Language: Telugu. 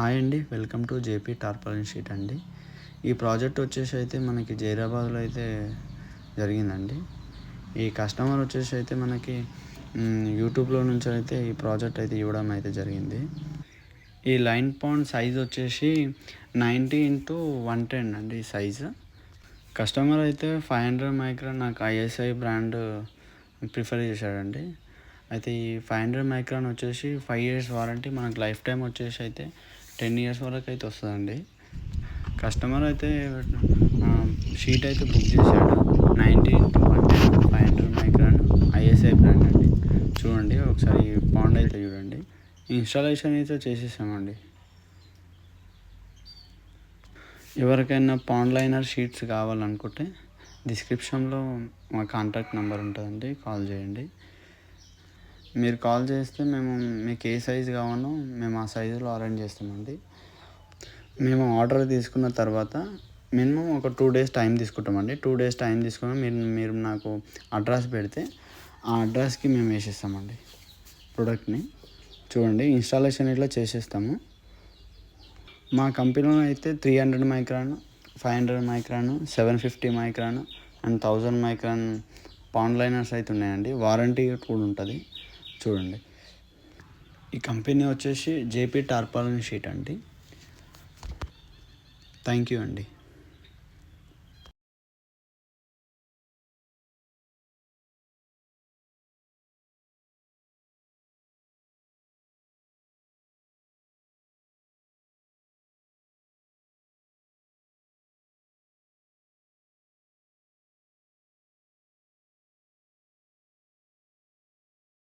హాయ్ అండి, welcome to JP tarpaulin sheet అండి. ఈ ప్రాజెక్ట్ వచ్చేసి అయితే మనకి జైరాబాద్లో అయితే జరిగిందండి. ఈ కస్టమర్ వచ్చేసి అయితే మనకి యూట్యూబ్లో నుంచి అయితే ఈ ప్రాజెక్ట్ అయితే ఇవ్వడం అయితే జరిగింది. ఈ లైన్ పాండ్ సైజ్ వచ్చేసి 90x110 అండి సైజు. కస్టమర్ అయితే 500 మైక్రాన్ నాకు ఐఎస్ఐ బ్రాండ్ ప్రిఫర్ చేశాడండి. అయితే ఈ 500 మైక్రాన్ వచ్చేసి 5 years వారంటీ, మనకు లైఫ్ టైం వచ్చేసి అయితే 10 years వరకు అయితే వస్తుందండి. కస్టమర్ అయితే షీట్ అయితే బుక్ చేశాడు. 90x110 500 మైక్రాన్ ఐఎస్ఐ బ్రాండ్ అండి. చూడండి ఒకసారి పాండ్ అయితే చూడండి. ఇన్స్టాలేషన్ అయితే చేసేసామండి. ఎవరికైనా పాండ్ లైనర్ షీట్స్ కావాలనుకుంటే డిస్క్రిప్షన్లో మా కాంటాక్ట్ నెంబర్ ఉంటుందండి, కాల్ చేయండి. మీరు కాల్ చేస్తే మేము మీకు ఏ సైజు కావాలో మేము ఆ సైజులో అరేంజ్ చేస్తామండి. మేము ఆర్డర్ తీసుకున్న తర్వాత మినిమం ఒక 2 days టైం తీసుకుంటామండి. 2 days టైం తీసుకుని మీరు నాకు అడ్రస్ పెడితే ఆ అడ్రస్కి మేము వేసేస్తామండి ప్రోడక్ట్ని. చూడండి ఇన్స్టాలేషన్ ఇట్లా చేసేస్తాము. మా కంపెనీలో అయితే 300 micron, 500 micron, 750 micron and 1000 micron pond liners అయితే ఉన్నాయండి. వారంటీ కూడా ఉంటుంది. చూడండి ఈ కంపెనీ వచ్చేసి జేపీ టార్పాలిన్ షీట్ అండి. థ్యాంక్ యూ అండి.